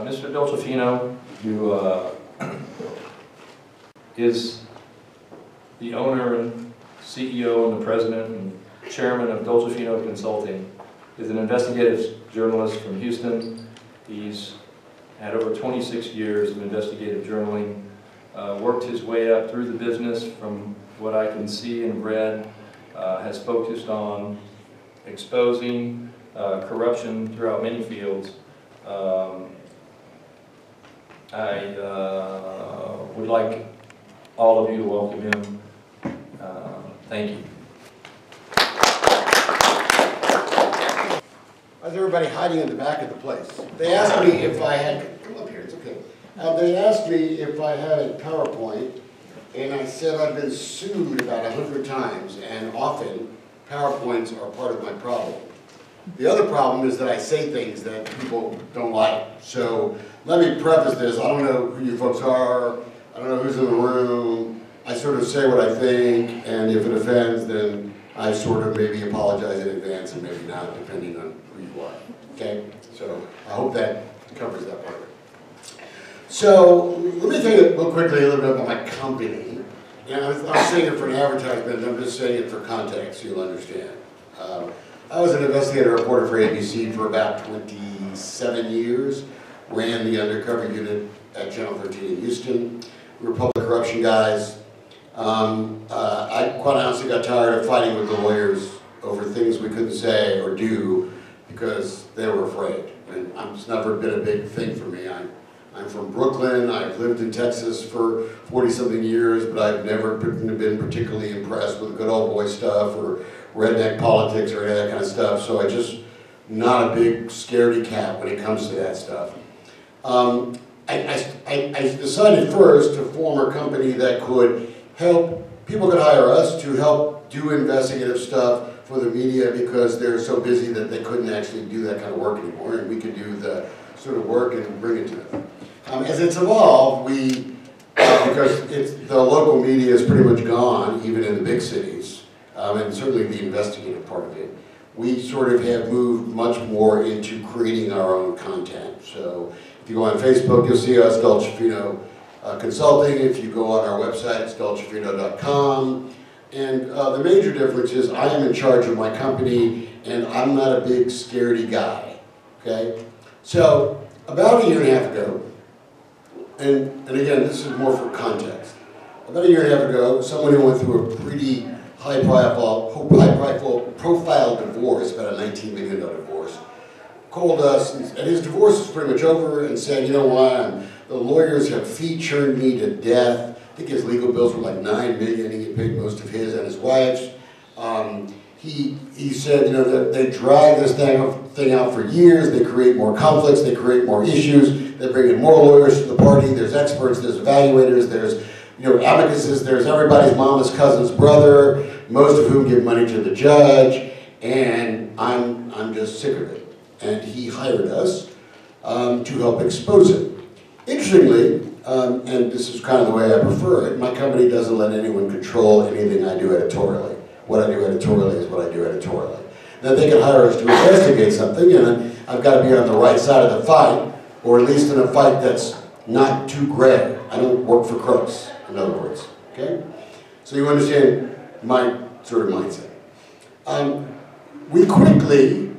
Mr. Dolcefino, who is the owner and CEO and the president and chairman of Dolcefino Consulting, is an investigative journalist from Houston. He's had over 26 years of investigative journaling, worked his way up through the business from what I can see and read, has focused on exposing corruption throughout many fields. I would like all of you to welcome him. Thank you. How's everybody hiding in the back of the place? They asked me if I had, come up here, it's okay. They asked me if I had a PowerPoint, and I said I've been sued about 100 times, and often PowerPoints are part of my problem. The other problem is that I say things that people don't like. So let me preface this. I don't know who you folks are. I don't know who's in the room. I sort of say what I think, and if it offends, then I sort of maybe apologize in advance and maybe not, depending on who you are. Okay? So I hope that covers that part of it. So let me tell you real quickly a little bit about my company. And I'm saying it for an advertisement, I'm just saying it for context so you'll understand. I was an investigative reporter for ABC for about 27 years, ran the undercover unit at Channel 13 in Houston. We were public corruption guys. I quite honestly got tired of fighting with the lawyers over things we couldn't say or do because they were afraid. And it's never been a big thing for me. I'm from Brooklyn. I've lived in Texas for 40-something years, but I've never been particularly impressed with good old boy stuff or redneck politics or any of that kind of stuff. So I just not a big scaredy cat when it comes to that stuff. I decided first to form a company that could help, people could hire us to help do investigative stuff for the media because they're so busy that they couldn't actually do that kind of work anymore, and we could do the sort of work and bring it to them. As it's evolved, because the local media is pretty much gone, even in the big cities, and certainly the investigative part of it, we sort of have moved much more into creating our own content. So if you go on Facebook, you'll see us, Dolcefino Consulting. If you go on our website, it's dolcefino.com. And the major difference is I am in charge of my company, and I'm not a big scaredy guy, okay? So about a year and a half ago, and again, this is more for context. About a year and a half ago, someone who went through a pretty high-profile divorce, about a $19 million divorce, called us, and his divorce was pretty much over, and said, you know what, the lawyers have fee-churned me to death. I think his legal bills were like $9 million. He had paid most of his and his wife's. He said, you know, that they drag this thing out for years. They create more conflicts. They create more issues. They bring in more lawyers to the party. There's experts. There's evaluators. There's advocates. There's everybody's mama's cousin's brother, most of whom give money to the judge. And I'm just sick of it. And he hired us to help expose it. Interestingly, and this is kind of the way I prefer it, my company doesn't let anyone control anything I do editorially. What I do editorially is what I do editorially. Then they can hire us to investigate something, and I've got to be on the right side of the fight, or at least in a fight that's not too gray. I don't work for crooks, in other words, okay? So you understand my sort of mindset. We quickly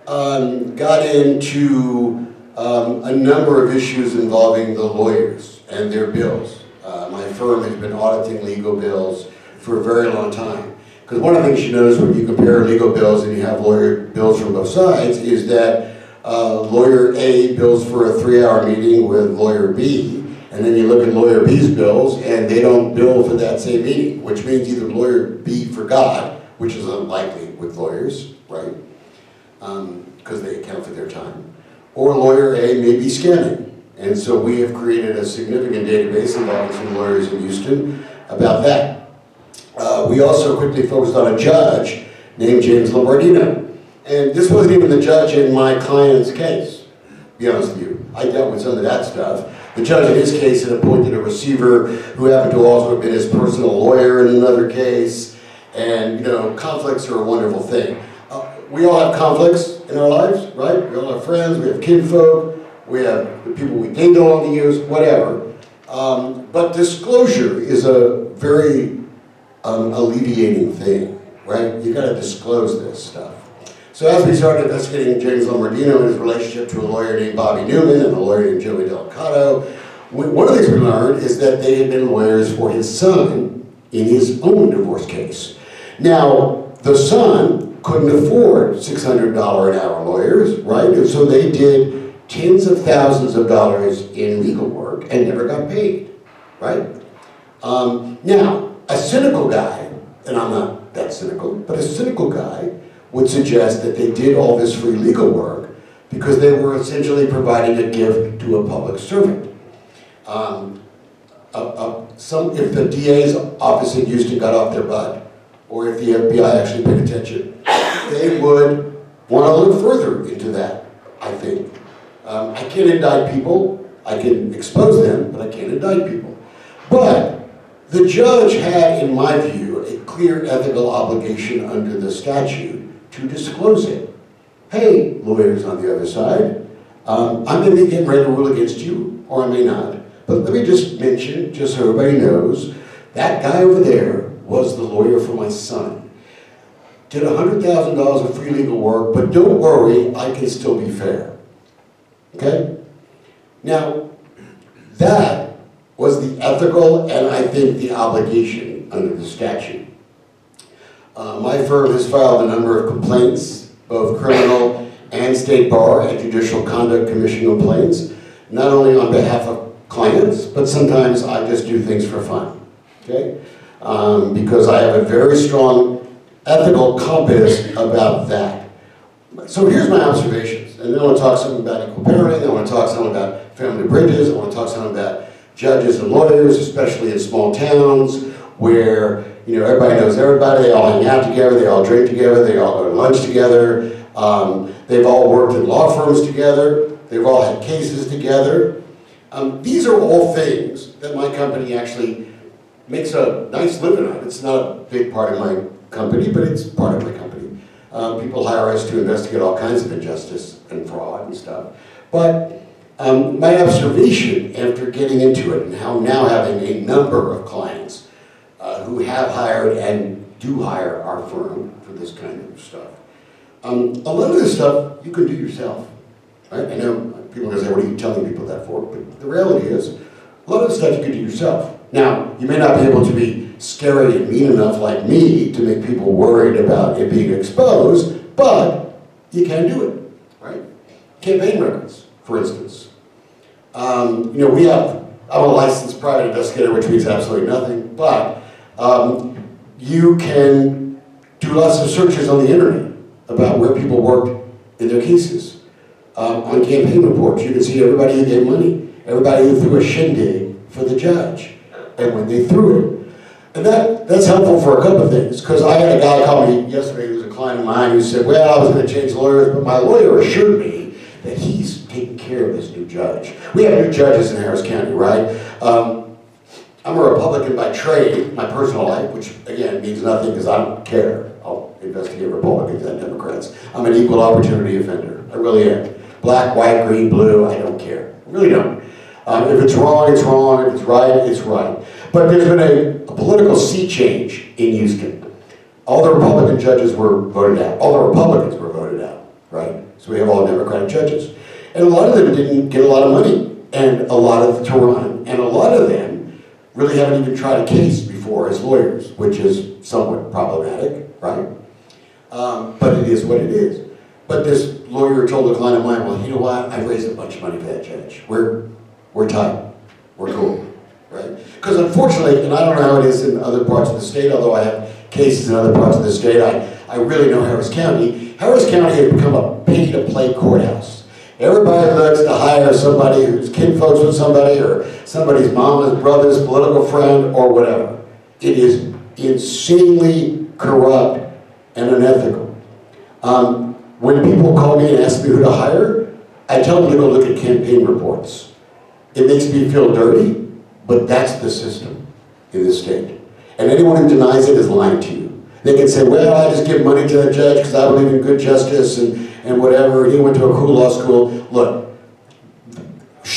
got into a number of issues involving the lawyers and their bills. My firm has been auditing legal bills for a very long time. Because one of the things you notice when you compare legal bills and you have lawyer bills from both sides is that lawyer A bills for a 3-hour meeting with lawyer B, and then you look at lawyer B's bills and they don't bill for that same meeting, which means either lawyer B forgot, which is unlikely with lawyers, right? Because they account for their time. Or lawyer A may be scamming. And so we have created a significant database involving some lawyers in Houston about that. We also quickly focused on a judge named James Lombardino. And this wasn't even the judge in my client's case, to be honest with you. I dealt with some of that stuff. The judge in his case had appointed a receiver who happened to also have been his personal lawyer in another case. And, you know, conflicts are a wonderful thing. We all have conflicts in our lives, right? We all have friends, we have kinfolk, we have the people we paid along the years, whatever. But disclosure is a very alleviating thing, right? You gotta disclose this stuff. So as we started investigating James Lombardino and his relationship to a lawyer named Bobby Newman and a lawyer named Joey Delicato, one of the things we learned is that they had been lawyers for his son in his own divorce case. Now, the son couldn't afford $600 an hour lawyers, right? And so they did tens of thousands of dollars in legal work and never got paid, right? Now, a cynical guy, and I'm not that cynical, but a cynical guy would suggest that they did all this free legal work because they were essentially providing a gift to a public servant. If the DA's office in Houston got off their butt, or if the FBI actually paid attention, they would want to look further into that, I think. I can't indict people, I can expose them, but I can't indict people. But the judge had, in my view, a clear ethical obligation under the statute to disclose it. Hey, lawyers on the other side, I may be getting ready to rule against you, or I may not. But let me just mention, just so everybody knows, that guy over there was the lawyer for my son. Did $100,000 of free legal work, but don't worry, I can still be fair. Okay? Now, that was the ethical and I think the obligation under the statute. My firm has filed a number of complaints, both criminal and state bar and judicial conduct commission complaints, not only on behalf of clients, but sometimes I just do things for fun, okay? Because I have a very strong ethical compass about that. So here's my observations, and then I want to talk something about equal parenting, I want to talk something about family bridges, I want to talk something about judges and lawyers, especially in small towns, where everybody knows everybody, they all hang out together, they all drink together, they all go to lunch together, they've all worked in law firms together, they've all had cases together. These are all things that my company actually makes a nice living on. It's not a big part of my company, but it's part of my company. People hire us to investigate all kinds of injustice and fraud and stuff. But my observation after getting into it and how now having a number of clients who have hired and do hire our firm for this kind of stuff, a lot of this stuff you can do yourself. Right? I know people are going to say, what are you telling people that for? But the reality is, a lot of the stuff you can do yourself. Now, you may not be able to be scary and mean enough like me to make people worried about it being exposed, but you can do it, right? Campaign records, for instance. I'm a licensed private investigator, which means absolutely nothing, but you can do lots of searches on the internet about where people worked in their cases. On campaign reports, you can see everybody who gave money, everybody who threw a shindig for the judge, and when they threw it. And that's helpful for a couple of things, because I had a guy call me yesterday who was a client of mine who said, well, I was going to change lawyers, but my lawyer assured me that he's taking care of this new judge. We have new judges in Harris County, right? I'm a Republican by trade, my personal life, which again means nothing because I don't care. I'll investigate Republicans and Democrats. I'm an equal opportunity offender. I really am. Black, white, green, blue, I don't care. I really don't. If it's wrong, it's wrong. If it's right, it's right. But there's been a political sea change in Houston. All the Republican judges were voted out. All the Republicans were voted out, right? So we have all Democratic judges. And a lot of them didn't get a lot of money, and a lot of to run. And a lot of them really haven't even tried a case before as lawyers, which is somewhat problematic, right? But it is what it is. But this lawyer told a client of mine, well, you know what? I've raised a bunch of money for that judge. We're tight. We're cool, right? Because unfortunately, and I don't know how it is in other parts of the state, although I have cases in other parts of the state, I really know Harris County. Harris County has become a pay-to-play courthouse. Everybody looks to hire somebody who's kinfolks with somebody, or somebody's mama's brother's political friend, or whatever. It is insanely corrupt and unethical. When people call me and ask me who to hire, I tell them to go look at campaign reports. It makes me feel dirty, but that's the system in this state. And anyone who denies it is lying to you. They can say, well, I just give money to the judge because I believe in good justice and whatever, he went to a cool law school. Look,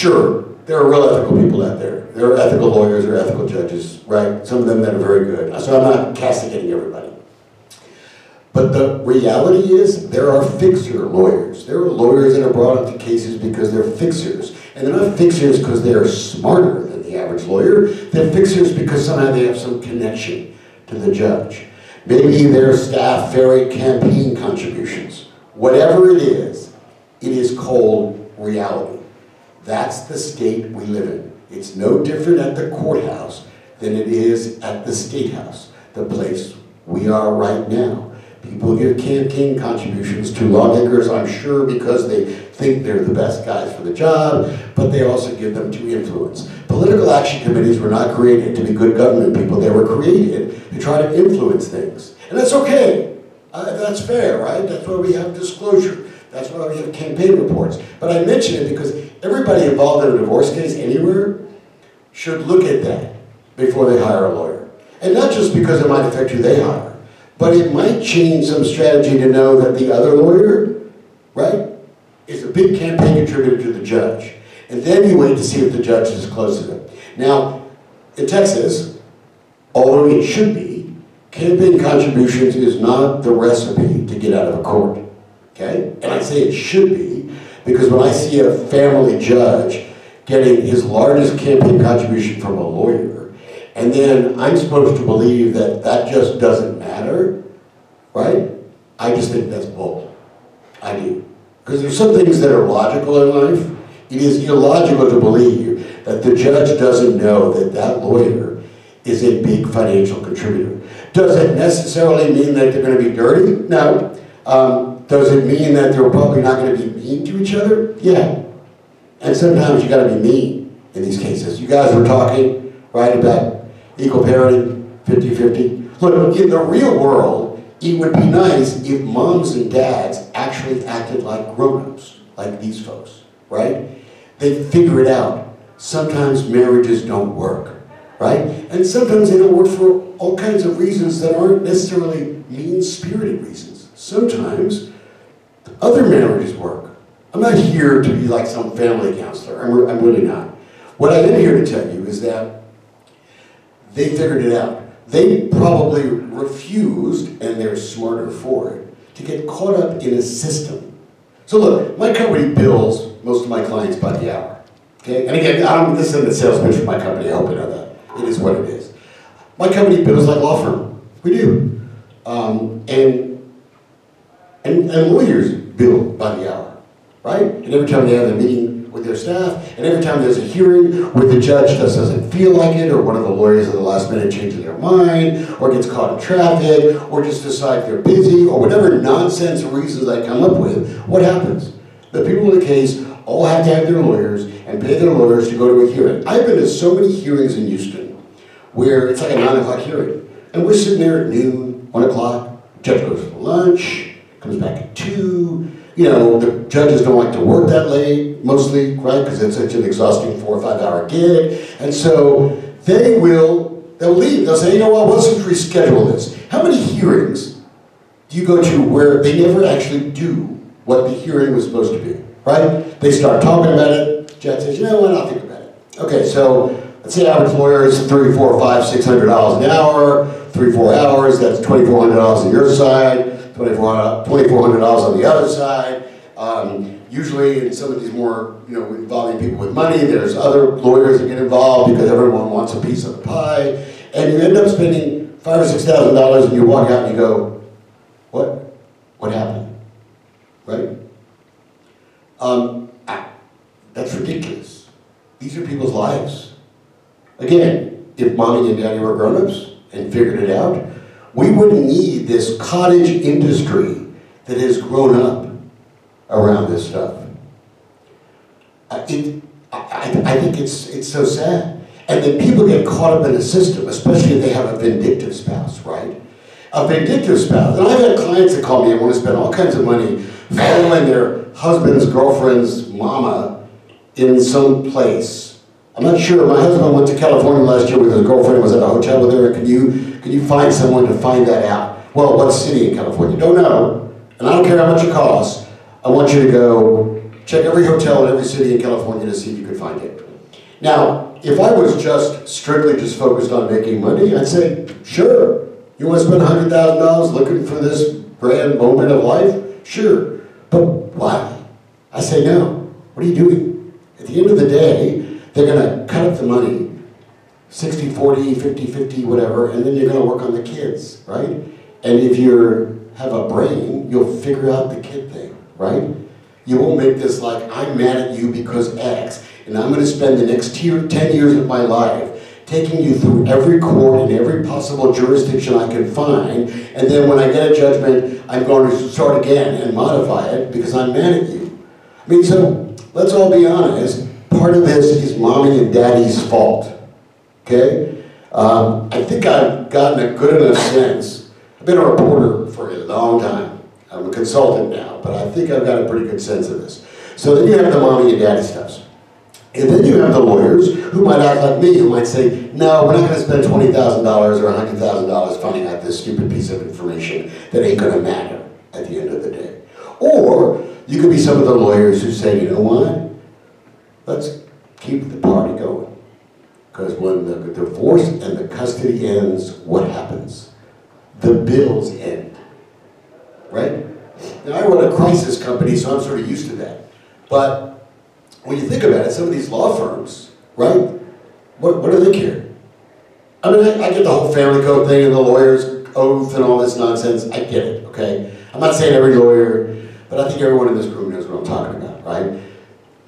Sure, there are real ethical people out there. There are ethical lawyers, there are ethical judges, right? Some of them that are very good. So I'm not castigating everybody. But the reality is, there are fixer lawyers. There are lawyers that are brought into cases because they're fixers. And they're not fixers because they're smarter than the average lawyer. They're fixers because somehow they have some connection to the judge. Maybe their staff vary campaign contributions. Whatever it is called reality. That's the state we live in. It's no different at the courthouse than it is at the State House, the place we are right now. People give campaign contributions to lawmakers, I'm sure, because they think they're the best guys for the job, but they also give them to influence. Political action committees were not created to be good government people. They were created to try to influence things. And that's okay. That's fair, right? That's why we have disclosure. That's why we have campaign reports. But I mention it because everybody involved in a divorce case anywhere should look at that before they hire a lawyer. And not just because it might affect who they hire, but it might change some strategy to know that the other lawyer, right, is a big campaign contributor to the judge. And then you wait to see if the judge is close to them. Now, in Texas, although it should be, campaign contributions is not the recipe to get out of a court, okay? And I say it should be, because when I see a family judge getting his largest campaign contribution from a lawyer, and then I'm supposed to believe that that just doesn't matter, right? I just think that's bull. I do. Because there's some things that are logical in life. It is illogical to believe that the judge doesn't know that that lawyer is a big financial contributor. Does it necessarily mean that they're going to be dirty? No. Does it mean that they're probably not going to be mean to each other? Yeah. And sometimes you got to be mean in these cases. You guys were talking, right, about equal parenting, 50-50. Look, in the real world, it would be nice if moms and dads actually acted like grown-ups, like these folks, right? They figure it out. Sometimes marriages don't work, right? And sometimes they don't work for all kinds of reasons that aren't necessarily mean-spirited reasons. Sometimes other marriages work. I'm not here to be like some family counselor. I'm really not. What I am here to tell you is that they figured it out. They probably refused, and they're smarter for it, to get caught up in a system. So look, my company bills most of my clients by the hour. Okay? And again, this isn't a sales pitch for my company, I hope you know that. It is what it is. My company bills like law firm. We do. And lawyers bill by the hour, right? And every time they have a meeting with their staff, and every time there's a hearing where the judge just doesn't feel like it, or one of the lawyers at the last minute changes their mind, or gets caught in traffic, or just decides they're busy, or whatever nonsense reasons I come up with, what happens? The people in the case all have to have their lawyers and pay their lawyers to go to a hearing. I've been to so many hearings in Houston where it's like a 9 o'clock hearing, and we're sitting there at noon, 1 o'clock, judge goes for lunch, comes back at 2. You know, the judges don't like to work that late, mostly, right? Because it's such an exhausting 4 or 5 hour gig. And so they'll leave. They'll say, you know what, let's just reschedule this. How many hearings do you go to where they never actually do what the hearing was supposed to be, right? They start talking about it. Judge says, you know what, I'll think about it. Okay, so let's say average lawyer is $300, $400, $500, $600 an hour, 3-4 hours, that's $2,400 on your side. $2,400 on the other side. Usually in some of these more, involving people with money, there's other lawyers that get involved because everyone wants a piece of the pie. And you end up spending $5,000 or $6,000 and you walk out and you go, what? What happened? Right? That's ridiculous. These are people's lives. Again, if mommy and daddy were grown-ups and figured it out, we wouldn't need this cottage industry that has grown up around this stuff. I think it's so sad. And then people get caught up in the system, especially if they have a vindictive spouse, right? A vindictive spouse. And I've had clients that call me and want to spend all kinds of money following their husband's girlfriend's mama in some place. I'm not sure. My husband went to California last year with his girlfriend, was at a hotel with her. Can you find someone to find that out? Well, what city in California? Don't know. And I don't care how much it costs. I want you to go Check every hotel in every city in California to see if you could find it. Now, if I was just strictly just focused on making money, I'd say, sure. You want to spend $100,000 looking for this grand moment of life? Sure. But why? I say no. What are you doing? At the end of the day, they're going to cut up the money, 60-40, 50-50, whatever, and then you're going to work on the kids, right? And if you have a brain, you'll figure out the kid thing, right? You won't make this like, I'm mad at you because X, and I'm going to spend the next 10 years of my life taking you through every court and every possible jurisdiction I can find, and then when I get a judgment, I'm going to start again and modify it because I'm mad at you. I mean, so let's all be honest. Part of this is mommy and daddy's fault, okay? I think I've gotten a good enough sense. I've been a reporter for a long time. I'm a consultant now, but I think I've got a pretty good sense of this. So then you have the mommy and daddy stuff. And then you have the lawyers who might act like me, who might say, no, we're not going to spend $20,000 or $100,000 finding out this stupid piece of information that ain't going to matter at the end of the day. Or you could be some of the lawyers who say, you know what? Let's keep the party going. Because when the divorce and the custody ends, what happens? The bills end. Right? Now, I run a crisis company, so I'm sort of used to that. But when you think about it, some of these law firms, right? What do they care? I mean, I get the whole family code thing and the lawyer's oath and all this nonsense. I get it, okay? I'm not saying every lawyer, but I think everyone in this room knows what I'm talking about, right?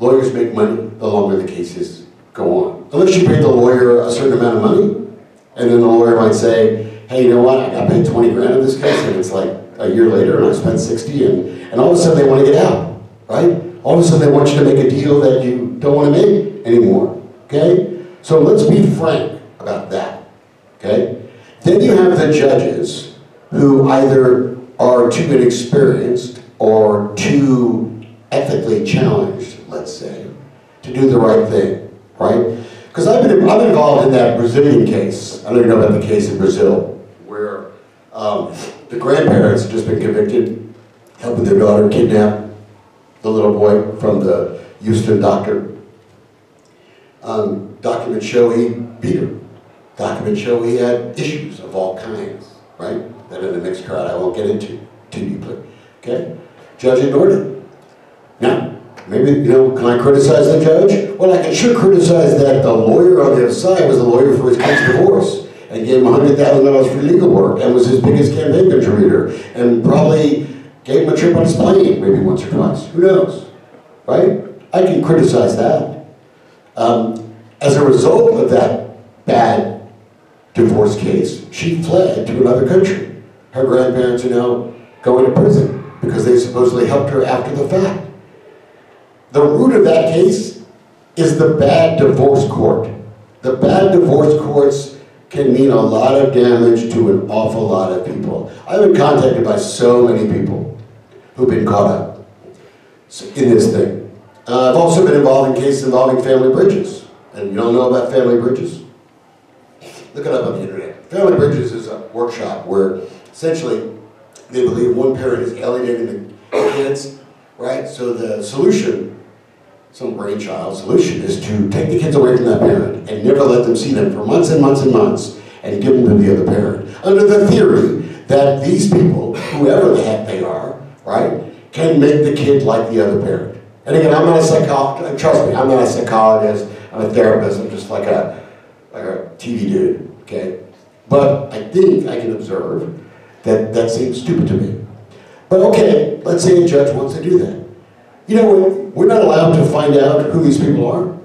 Lawyers make money the longer the cases go on. Unless you pay the lawyer a certain amount of money, and then the lawyer might say, hey, you know what? I got paid 20 grand in this case, and it's like a year later, and I spent 60, and all of a sudden they want to get out, right? All of a sudden they want you to make a deal that you don't want to make anymore, okay? So let's be frank about that, okay? Then you have the judges who either are too inexperienced or too ethically challenged, let's say, to do the right thing, right? Because I'm involved in that Brazilian case. I don't even know about the case in Brazil, where the grandparents have just been convicted, helping their daughter kidnap the little boy from the Houston doctor. Documents show he beat her. Documents show he had issues of all kinds, right? That in the mixed crowd I won't get into too deeply, okay? Judge ignored it. Now, maybe, you know, can I criticize the judge? Well, I can sure criticize that the lawyer on the other side was the lawyer for his kid's divorce and gave him $100,000 for legal work and was his biggest campaign contributor and probably gave him a trip on his plane maybe once or twice. Who knows, right? I can criticize that. As a result of that bad divorce case, she fled to another country. Her grandparents are now going to prison because they supposedly helped her after the fact. The root of that case is the bad divorce court. The bad divorce courts can mean a lot of damage to an awful lot of people. I've been contacted by so many people who've been caught up in this thing. I've also been involved in cases involving family bridges. And you don't know about family bridges? Look it up on the internet. Family bridges is a workshop where essentially they believe one parent is alienating the kids, right? So the solution, some brainchild solution, is to take the kids away from that parent and never let them see them for months and months and months and give them to the other parent. Under the theory that these people, whoever the heck they are, right, can make the kid like the other parent. And again, I'm not a psychologist, trust me, I'm not a psychologist, I'm a therapist, I'm just like a TV dude, okay? But I think I can observe that that seems stupid to me. But okay, let's say a judge wants to do that. You know, we're not allowed to find out who these people are.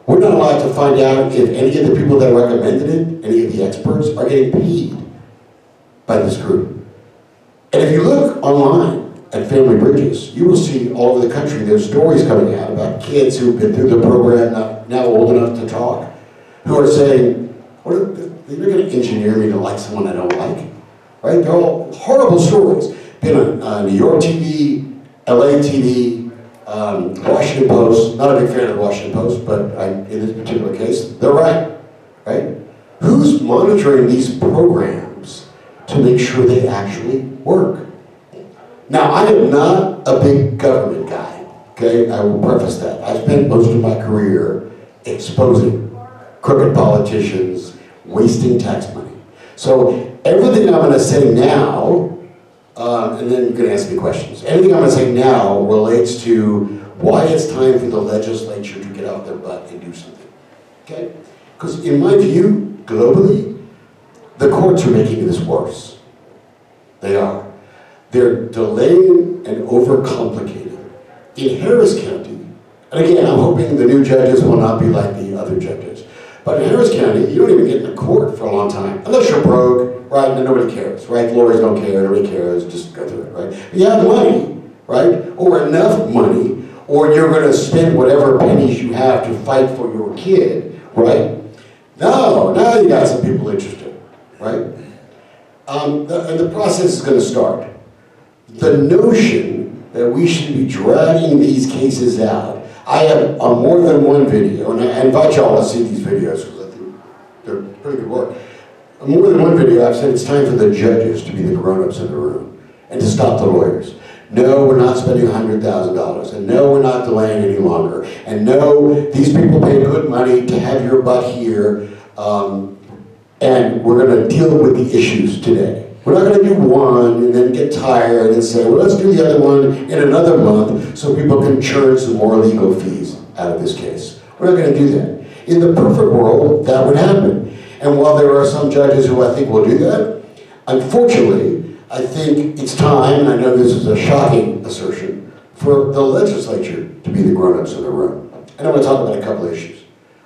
We're not allowed to find out if any of the people that recommended it, any of the experts, are getting paid by this group. And if you look online at Family Bridges, you will see all over the country there's stories coming out about kids who've been through the program, now old enough to talk, who are saying, they're going to engineer me to like someone I don't like, right? They're all horrible stories. Been on New York TV, LA TV, Washington Post. Not a big fan of the Washington Post, but in this particular case, they're right? Who's monitoring these programs to make sure they actually work? Now, I am not a big government guy, Okay, I will preface that. I spent most of my career exposing crooked politicians, wasting tax money. So everything I'm going to say now, and then you're going to ask me questions. Everything I'm going to say now relates to why it's time for the legislature to get off their butt and do something. Okay? Because in my view, globally, the courts are making this worse. They are. They're delaying and overcomplicating. In Harris County, and again, I'm hoping the new judges will not be like the other judges, but in Harris County, you don't even get into court for a long time, unless you're broke, right, and nobody cares, right? Lawyers don't care, nobody cares, just go through it, right? But you have money, right, or enough money, or you're going to spend whatever pennies you have to fight for your kid, right? Now you got some people interested, right? And the process is going to start. The notion that we should be dragging these cases out. I have on more than one video, and I invite y'all to see these videos because I think they're pretty good work. On more than one video, I've said it's time for the judges to be the grown-ups in the room and to stop the lawyers. No, we're not spending $100,000, and no, we're not delaying any longer, and no, these people pay good money to have your butt here, and we're going to deal with the issues today. We're not going to do one and then get tired and say, well, let's do the other one in another month so people can churn some more legal fees out of this case. We're not going to do that. In the perfect world, that would happen. And while there are some judges who I think will do that, unfortunately, I think it's time, and I know this is a shocking assertion, for the legislature to be the grown-ups in the room. And I want to talk about a couple of issues.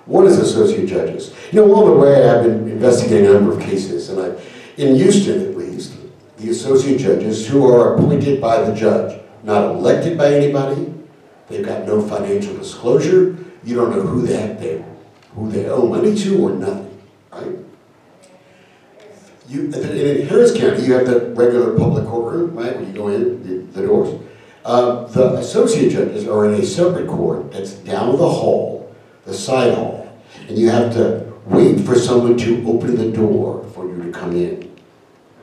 One is associate judges. You know, along the way, I've been investigating a number of cases, and in Houston, at least, the associate judges who are appointed by the judge, not elected by anybody, they've got no financial disclosure, you don't know who they owe money to or nothing, right? In Harris County, you have the regular public courtroom, right, when you go in, the doors. The associate judges are in a separate court that's down the hall, the side hall, and you have to wait for someone to open the door for you to come in,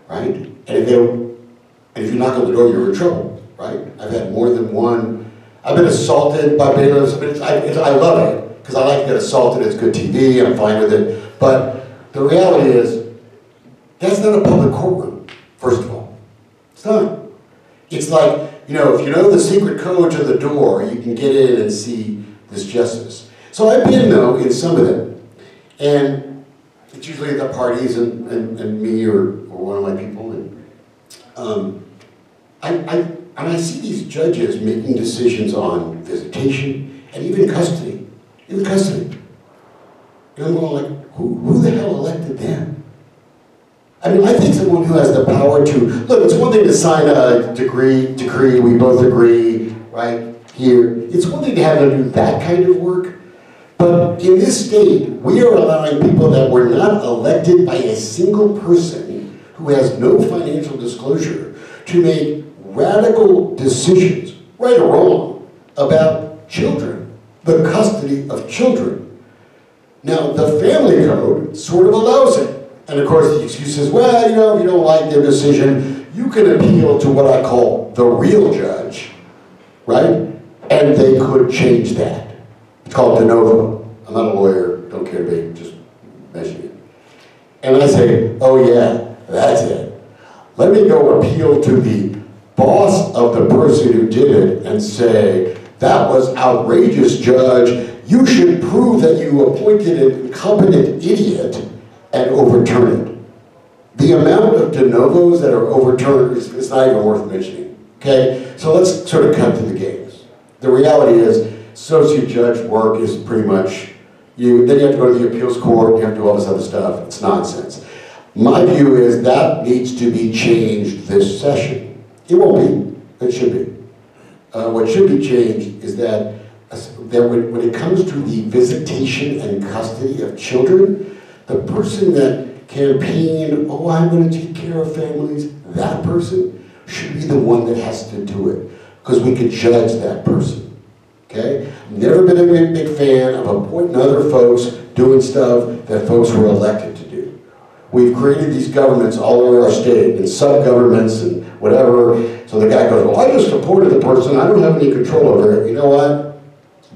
right? And if you knock on the door, you're in trouble, right? I've had more than one. I've been assaulted by bailiffs. I love it because I like to get assaulted. It's good TV. I'm fine with it. But the reality is, that's not a public courtroom. First of all, it's not. It's like, you know, if you know the secret code to the door, you can get in and see this justice. So I've been, though, in some of them. And it's usually the parties and me or one of my people. And I see these judges making decisions on visitation and even custody. Even custody. And I'm going like, who the hell elected them? I mean, I think someone who has the power to, look, it's one thing to sign a decree, we both agree, right, here. It's one thing to have them do that kind of work. But in this state, we are allowing people that were not elected by a single person who has no financial disclosure to make radical decisions, right or wrong, about children, the custody of children. Now, the family code sort of allows it. And of course, the excuse is, well, you know, if you don't like their decision, you can appeal to what I call the real judge, right? And they could change that. It's called de novo. I'm not a lawyer, don't care to be, just mention it. And I say, oh yeah, that's it. Let me go appeal to the boss of the person who did it and say, that was outrageous, judge. You should prove that you appointed an incompetent idiot and overturn it. The amount of de novos that are overturned is not even worth mentioning, okay? So let's sort of cut to the games. The reality is, associate judge work is pretty much, then you have to go to the appeals court, you have to do all this other stuff, it's nonsense. My view is that needs to be changed this session. It won't be, it should be. What should be changed is that when it comes to the visitation and custody of children, the person that campaigned, oh, I'm going to take care of families, that person should be the one that has to do it, because we could judge that person, okay? Never been a big fan of appointing other folks doing stuff that folks were elected to do. We've created these governments all over our state, and sub-governments and whatever. So the guy goes, well, I just supported the person, I don't have any control over it. You know what?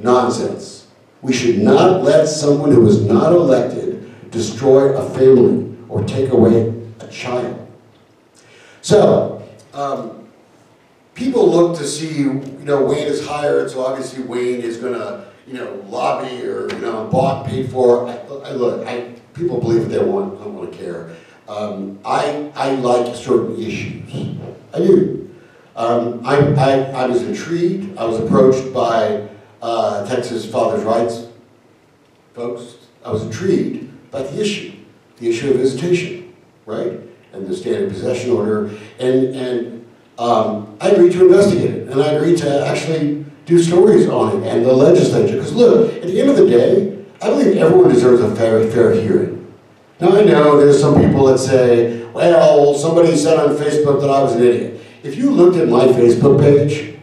Nonsense. We should not let someone who is not elected destroy a family or take away a child. So, people look to see, Wayne is hired, so obviously Wayne is going to, lobby or, bought, paid for. People believe what they want, I don't want to care. I like certain issues. I do. I was intrigued. I was approached by Texas Fathers' Rights folks. I was intrigued by the issue of visitation, right? And the standing possession order. And I agreed to investigate it. And I agreed to actually do stories on it and the legislature. Because look, at the end of the day, I believe everyone deserves a fair hearing. Now I know there's some people that say, well, somebody said on Facebook that I was an idiot. If you looked at my Facebook page,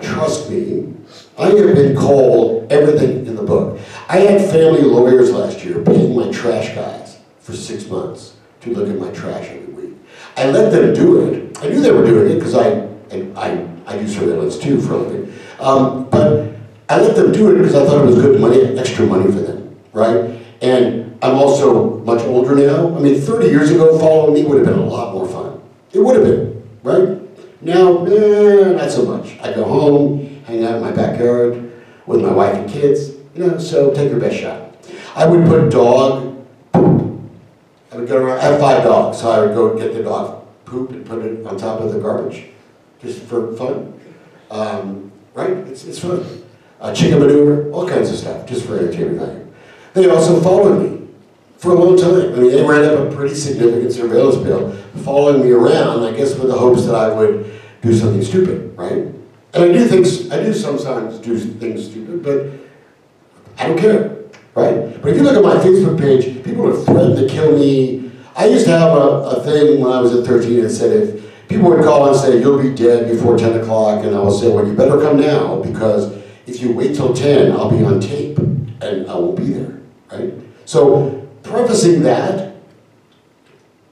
trust me, I have been called everything in the book. I had family lawyers last year paying my trash guys for 6 months to look at my trash every week. I let them do it. I knew they were doing it because I do surveillance too for a living. But I let them do it because I thought it was good money, extra money for them, right? And I'm also much older now. I mean, 30 years ago, following me would have been a lot more fun. It would have been, right? Now, not so much. I go home, hang out in my backyard with my wife and kids, so take your best shot. I would put dog poop. I would go around, I have 5 dogs, so I would go get the dog poop and put it on top of the garbage, just for fun. Right? It's fun. Chicken manure, all kinds of stuff, just for entertainment value. They also followed me for a long time. I mean, they ran up a pretty significant surveillance bill, following me around, I guess with the hopes that I would do something stupid, right? And I do sometimes do things stupid, but I don't care, right? But if you look at my Facebook page, people have threatened to kill me. I used to have a thing when I was at 13 that said if people would call and say, you'll be dead before 10 o'clock, and I will say, well, you better come now, because if you wait till 10, I'll be on tape, and I won't be there, right? So, prefacing that,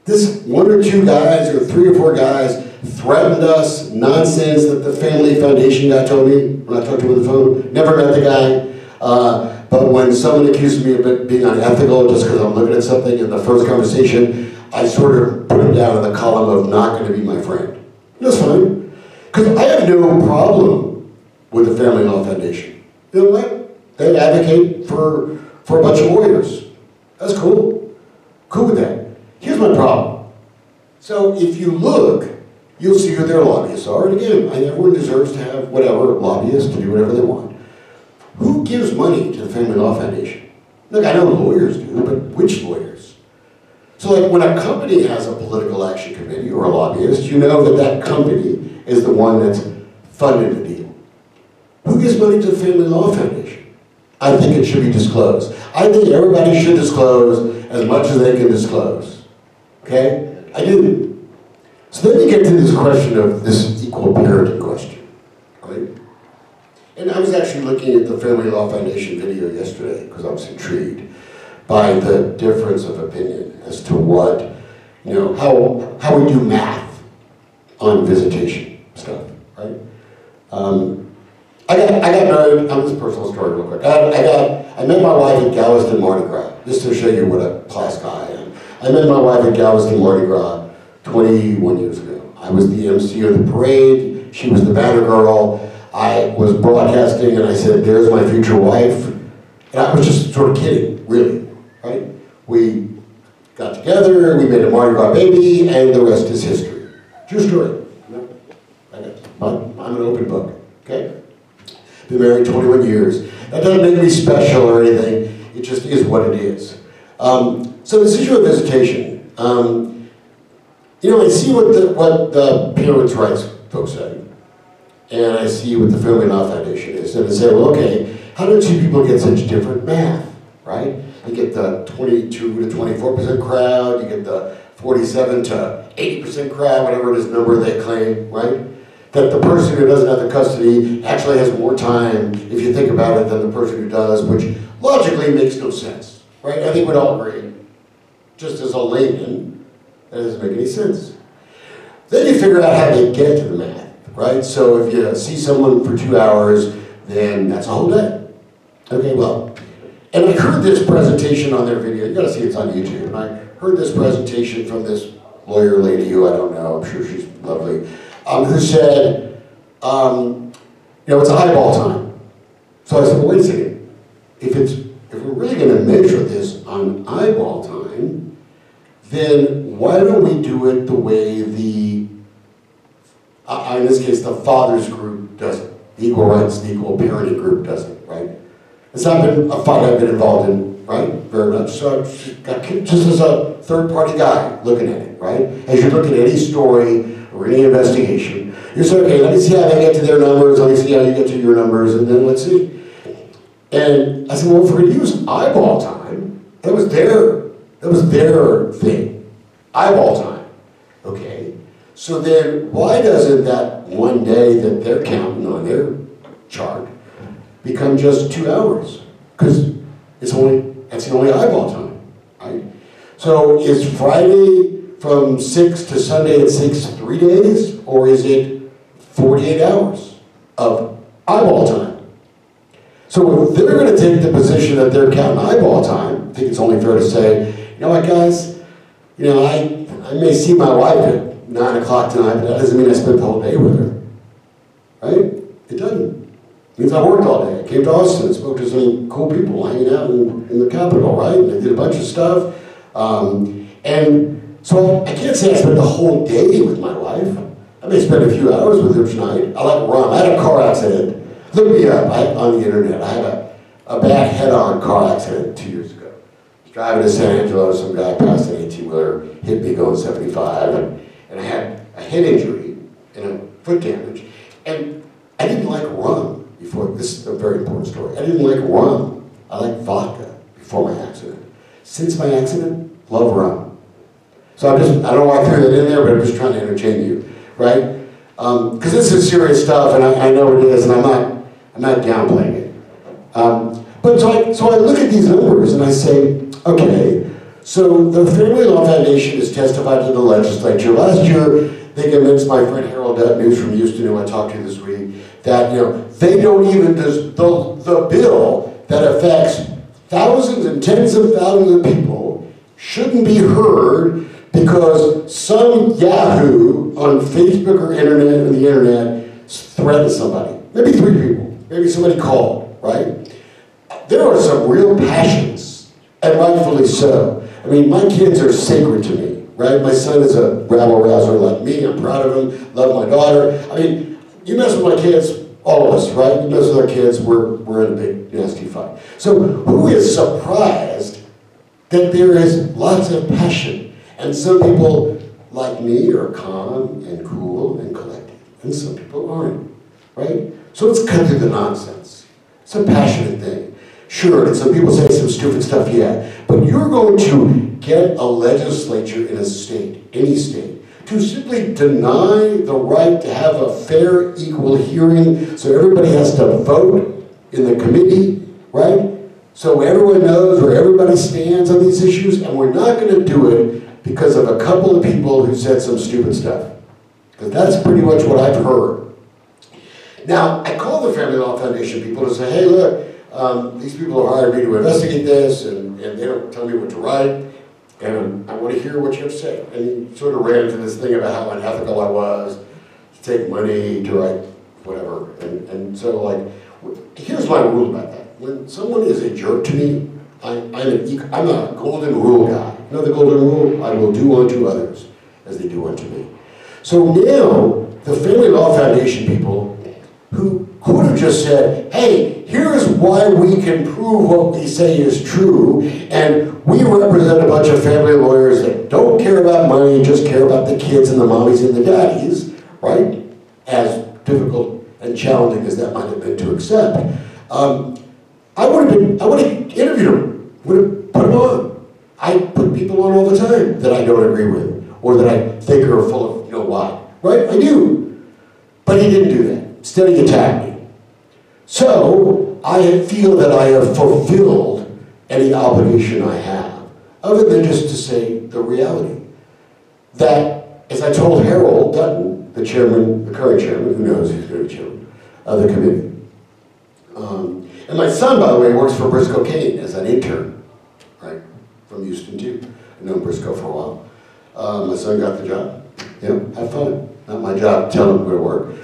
this 1 or 2 guys, or 3 or 4 guys, threatened us, nonsense that the Family Foundation guy told me when I talked to him on the phone. Never met the guy, but when someone accused me of being unethical just because I'm looking at something in the first conversation, I sort of put him down in the column of not going to be my friend. That's fine, because I have no problem with the Family Law Foundation. You know what? They advocate for a bunch of lawyers. That's cool. Cool with that. Here's my problem. So if you look, you'll see who their lobbyists are. And again, everyone deserves to have whatever lobbyists to do whatever they want. Who gives money to the Family Law Foundation? Look, I know lawyers do, but which lawyers? So like when a company has a political action committee or a lobbyist, you know that that company is the one that's funded the deal. Who gives money to the Family Law Foundation? I think it should be disclosed. I think everybody should disclose as much as they can disclose. Okay? I do. So then we get to this question of this equal parenting question, right? And I was actually looking at the Family Law Foundation video yesterday because I was intrigued by the difference of opinion as to what, how we do math on visitation stuff, right? I got married, this is a personal story real quick. I met my wife at Galveston Mardi Gras, just to show you what a class guy I am. I met my wife at Galveston Mardi Gras 21 years ago. I was the MC of the parade, she was the banner girl. I was broadcasting and I said, there's my future wife. And I was just sort of kidding, really, right? We got together, we made a Mardi Gras baby, and the rest is history. True story. I'm an open book, okay? Been married 21 years. That doesn't make me special or anything. It just is what it is. So this issue of visitation, I see what the parents' rights folks say, and I see what the Family Law Foundation is, and I say, well, okay, how do 2 people get such different math, right? You get the 22 to 24% crowd, you get the 47 to 80% crowd, whatever it is number they claim, right? That the person who doesn't have the custody actually has more time, if you think about it, than the person who does, which logically makes no sense, right? I think we'd all agree, just as a layman, that doesn't make any sense. Then you figure out how they get to the math, right? So if you see someone for 2 hours, then that's a whole day. Okay, well, and I heard this presentation on their video. You gotta see it's on YouTube. And I heard this presentation from this lawyer lady who I don't know, I'm sure she's lovely, who said, you know, it's eyeball time. So I said, well, wait a second. If we're really gonna measure this on eyeball time, then why don't we do it the way the, in this case, the fathers group does it, the Equal Rights, the Equal Parenting group does it, right? It's not been a fight I've been involved in, right, very much. So I've got just as a third-party guy looking at it, right? As you look at any story or any investigation, you say, okay, let me see how they get to their numbers, let me see how you get to your numbers, and then let's see. And I said, well, if we're going to use eyeball time, that was their thing, eyeball time, okay? So then why doesn't that one day that they're counting on their chart become just 2 hours? Because that's the only eyeball time, right? So is Friday from 6 to Sunday at 6 3 days, or is it 48 hours of eyeball time? So if they're going to take the position that they're counting eyeball time, I think it's only fair to say, you know what, guys, you know, I may see my wife at 9 o'clock tonight, but that doesn't mean I spent the whole day with her, right? It doesn't. It means I worked all day. I came to Austin, spoke to some cool people hanging out in the Capitol, right? And I did a bunch of stuff. And so I can't say I spent the whole day with my wife. I may spend a few hours with her tonight. I like rum. I had a car accident. Look me up on the internet. I had a bad head-on car accident 2 years ago. I was driving to San Angelo, some guy passed an 18-wheeler, hit me going 75, and I had a head injury and a foot damage. And I didn't like rum before. This is a very important story. I didn't like rum. I liked vodka before my accident. Since my accident, love rum. So I don't know why I threw that in there, but I'm just trying to entertain you, right? Because this is serious stuff, and I know it is, and I'm not downplaying it. But so I look at these numbers and I say, okay, so the Family Law Foundation has testified to the legislature. Last year, they convinced my friend Harold News from Houston, who I talked to this week, that they don't even the bill that affects thousands and tens of thousands of people shouldn't be heard because some yahoo on Facebook or the internet threatened somebody. Maybe 3 people. Maybe somebody called, right? There are some real passions, and rightfully so. I mean, my kids are sacred to me, right? My son is a rabble-rouser like me. I'm proud of him, love my daughter. I mean, you mess with my kids, all of us, right? You mess with our kids, we're in a big, nasty fight. So who is surprised that there is lots of passion? And some people, like me, are calm and cool and collected, and some people aren't, right? So let's cut through the nonsense. It's a passionate thing. Sure, and some people say some stupid stuff, yeah, but you're going to get a legislature in a state, any state, to simply deny the right to have a fair, equal hearing so everybody has to vote in the committee, right? So everyone knows where everybody stands on these issues, and we're not going to do it because of a couple of people who said some stupid stuff. Because that's pretty much what I've heard. Now, I call the Family Law Foundation people to say, hey, look, these people have hired me to investigate this, and they don't tell me what to write, and I want to hear what you have to say. And he sort of ran into this thing about how unethical I was, to take money to write whatever. And so, like, here's my rule about that. When someone is a jerk to me, I'm a golden rule guy. You know the golden rule? I will do unto others as they do unto me. So now, the Family Law Foundation people who could have just said, hey, here's why we can prove what we say is true, and we represent a bunch of family lawyers that don't care about money, just care about the kids and the mommies and the daddies, right? As difficult and challenging as that might have been to accept. I would have interviewed them, would have put them on. I put people on all the time that I don't agree with, or that I think are full of you know what, right? I do. But he didn't do that. Instead, he attacked me. So, I feel that I have fulfilled any obligation I have, other than just to say the reality. That as I told Harold Dutton, the chairman, the current chairman, who knows who's going to be chairman of the committee. And my son, by the way, works for Briscoe Kane as an intern, right, from Houston too. I've known Briscoe for a while. My son got the job. You know, have fun. Not my job to tell him where to work.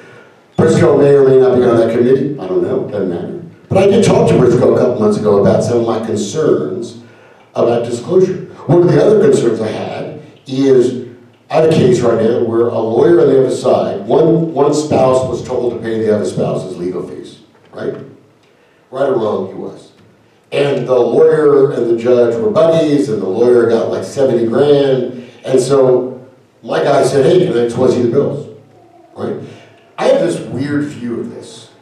Briscoe may or may not be on that committee. I don't know, doesn't matter. But I did talk to Briscoe a couple months ago about some of my concerns about disclosure. One of the other concerns I had is, I have a case right now where a lawyer on the other side, one spouse was told to pay the other spouse's legal fees, right? Right or wrong, he was. And the lawyer and the judge were buddies, and the lawyer got like 70 grand. And so my guy said, hey, can I explain the bills, right? I have this weird view of this,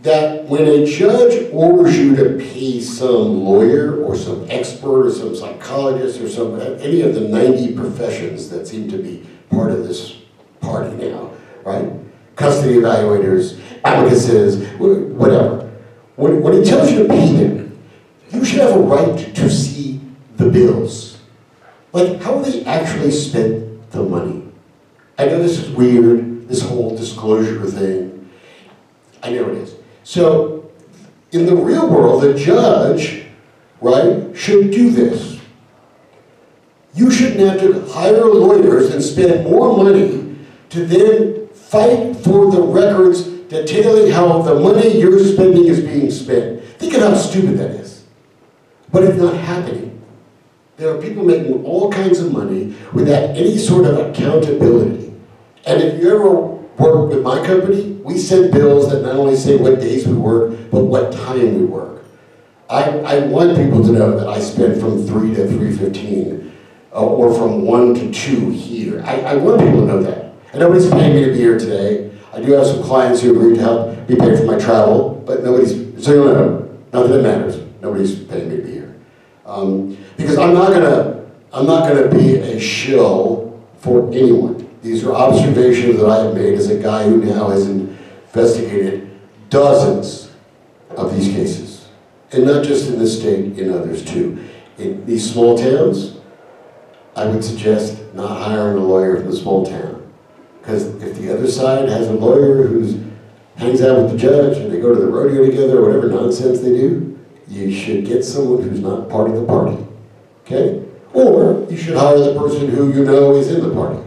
that when a judge orders you to pay some lawyer or some expert or some psychologist or some, any of the 90 professions that seem to be part of this party now, right? Custody evaluators, advocates, whatever. When he tells you to pay them, you should have a right to see the bills. Like, how they actually spent the money. I know this is weird, this whole disclosure thing. I know it is. So, in the real world, the judge, right, should do this. You shouldn't have to hire lawyers and spend more money to then fight for the records detailing how the money you're spending is being spent. Think of how stupid that is. But it's not happening. There are people making all kinds of money without any sort of accountability. And if you ever work with my company, we send bills that not only say what days we work, but what time we work. I want people to know that I spend from 3 to 3:15, or from 1 to 2 here. I want people to know that. And nobody's paying me to be here today. I do have some clients who agreed to help me pay for my travel, but nobody's, so you know, not that it matters. Nobody's paying me to be here. Because I'm not gonna be a shill for anyone. These are observations that I have made as a guy who now has investigated dozens of these cases. And not just in this state, in others too. In these small towns, I would suggest not hiring a lawyer from the small town. Because if the other side has a lawyer who hangs out with the judge and they go to the rodeo together or whatever nonsense they do, you should get someone who's not part of the party, okay? Or you should hire the person who you know is in the party.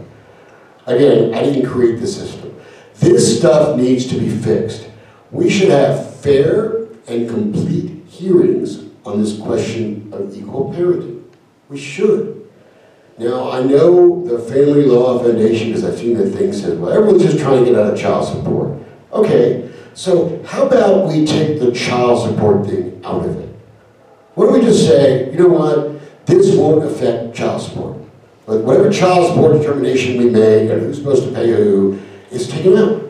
Again, I didn't create the system. This stuff needs to be fixed. We should have fair and complete hearings on this question of equal parenting. We should. Now, I know the Family Law Foundation, because I've seen the thing, says, well, everyone's just trying to get out of child support. Okay, so how about we take the child support thing out of it? Why don't we just say, you know what, this won't affect child support. But whatever child support determination we make and who's supposed to pay who is taken out.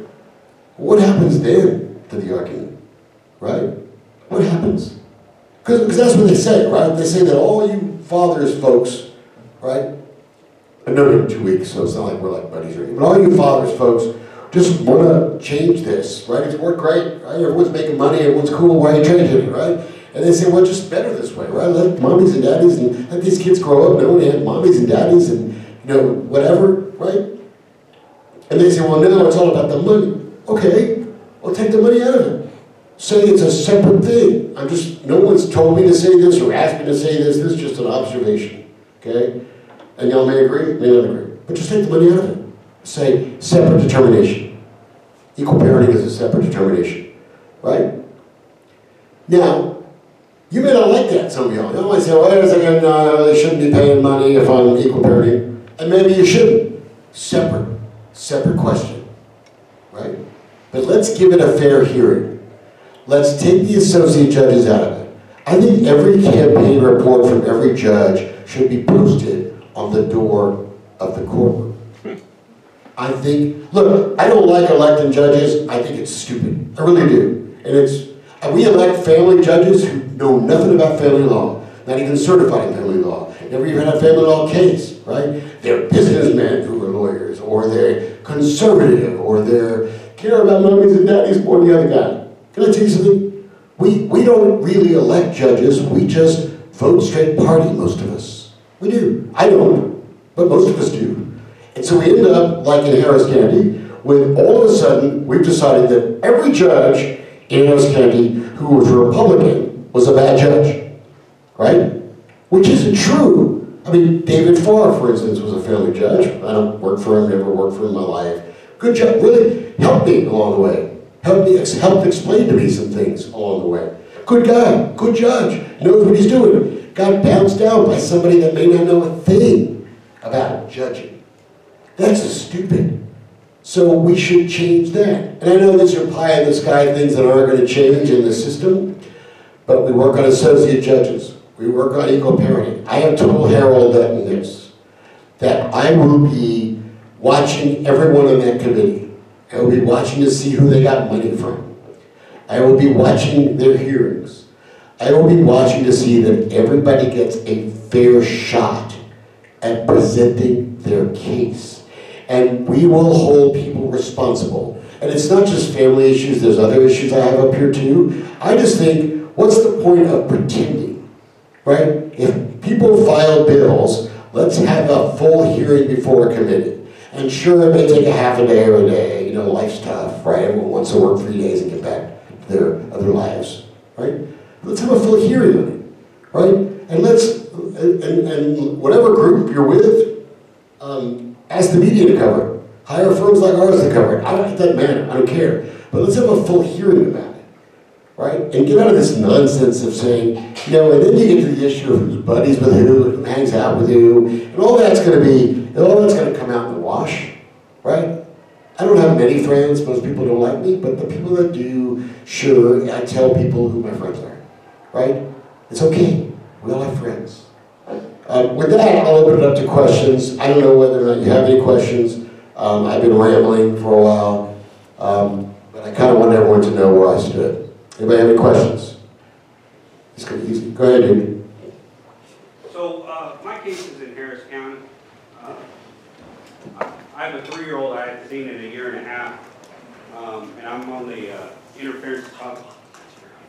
What happens then to the argument, right? What happens? Because that's what they say, right? They say that all you fathers folks, right? I've known him 2 weeks, so it's not like we're like buddies or anything. But all you fathers folks just want to change this, right? It's worked great, right? Everyone's making money, everyone's cool, why are you changing it, right? And they say, well, it's just better this way, right? Let mommies and daddies and let these kids grow up knowing they have mommies and daddies and, you know, whatever, right? And they say, well, no, it's all about the money. Okay, well, take the money out of it. Say it's a separate thing. No one's told me to say this or asked me to say this. This is just an observation, okay? And y'all may agree, may not agree. But just take the money out of it. Say separate determination. Equal parenting is a separate determination, right? Now, you may not like that, some of y'all. You might say, well, wait a second, no, they shouldn't be paying money if I'm equal parenting. And maybe you shouldn't. Separate question, right? But let's give it a fair hearing. Let's take the associate judges out of it. I think every campaign report from every judge should be posted on the door of the courtroom. I think, look, I don't like electing judges. I think it's stupid. I really do. And we elect family judges who know nothing about family law, not even certified in family law, never even had a family law case, right? They're businessmen who are lawyers, or they're conservative, or they care about mommies and daddies more than the other guy. Can I tell you something? We don't really elect judges, we just vote straight party, most of us. We do. I don't, but most of us do. And so we end up, like in Harris County, when all of a sudden we've decided that every judge in Harris County who was a Republican was a bad judge, right? Which isn't true. I mean, David Farr, for instance, was a fairly judge. I don't work for him, never worked for him in my life. Good job, really helped me along the way. Helped explain to me some things along the way. Good guy, good judge, knows what he's doing. Got bounced out by somebody that may not know a thing about judging. That's stupid. So we should change that. And I know these are pie in the sky things that aren't going to change in the system, but we work on associate judges. We work on equal parenting. I have told Harold this, that I will be watching everyone on that committee. I will be watching to see who they got money from. I will be watching their hearings. I will be watching to see that everybody gets a fair shot at presenting their case. And we will hold people responsible. And it's not just family issues, there's other issues I have up here too. I just think, what's the point of pretending, right? If people file bills, let's have a full hearing before a committee. And sure, it may take a half a day or a day, you know, life's tough, right? Everyone wants to work 3 days and get back to their other lives, right? Let's have a full hearing on it, right? And let's, and whatever group you're with, ask the media to cover it. Hire firms like ours to cover it. It doesn't matter, I don't care. But let's have a full hearing about it, right? And get out of this nonsense of saying, you know, and then you get to the issue of who's buddies with who hangs out with who, and all that's going to come out in the wash, right? I don't have many friends, most people don't like me, but the people that do, sure, I tell people who my friends are, right? It's okay, we all have friends. With that, I'll open it up to questions. I don't know whether or not you have any questions. I've been rambling for a while, but I kind of want everyone to know where I stood. Anybody have any questions? It's going to be easy. Go ahead, dude. So, my case is in Harris County. I have a 3-year-old I hadn't seen in a year and a half, and I'm on the interference of child.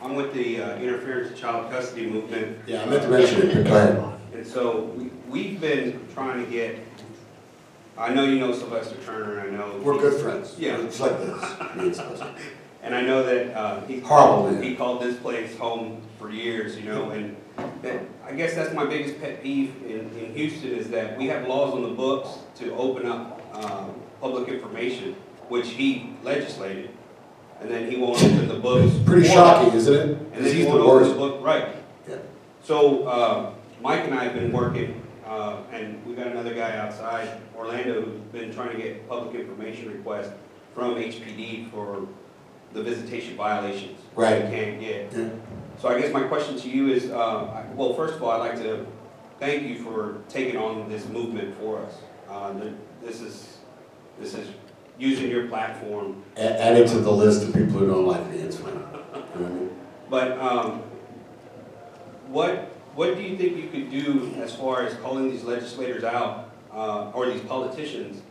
I'm with the interference of child custody movement. Yeah, I meant to mention it, but go ahead. And so we've been trying to get. I know you know Sylvester Turner. I know we're good friends. Yeah, it's like this. And I know that he called this place home for years, you know, and I guess that's my biggest pet peeve in Houston is that we have laws on the books to open up public information, which he legislated, and then he won't open the books. Pretty shocking, isn't it? And then he won't open the book, right? Yeah. So Mike and I have been working, and we got another guy outside Orlando who's been trying to get public information requests from HPD for the visitation violations right. we can't get. Yeah. So I guess my question to you is, well, first of all, I'd like to thank you for taking on this movement for us. This is using your platform. Add it to the list of people who don't like me. It's fine. You know what I mean? But what do you think you could do as far as calling these legislators out or these politicians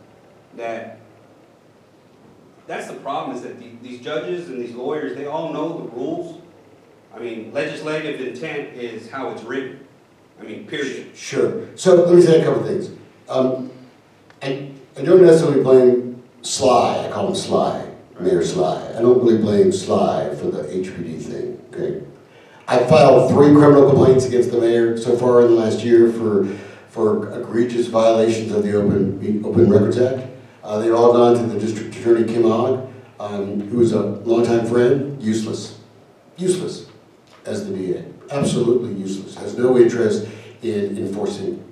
that's the problem is that these judges and these lawyers, they all know the rules. I mean, legislative intent is how it's written. I mean, period. Sure. So let me say a couple things. I don't necessarily blame Sly. I call him Sly, Mayor Sly. I don't really blame Sly for the HPD thing, okay? I filed 3 criminal complaints against the mayor so far in the last year for egregious violations of the Open Records Act. They've all gone to the District Attorney Kim Hogg, who is a longtime friend, useless. Useless as the DA. Absolutely useless. Has no interest in enforcing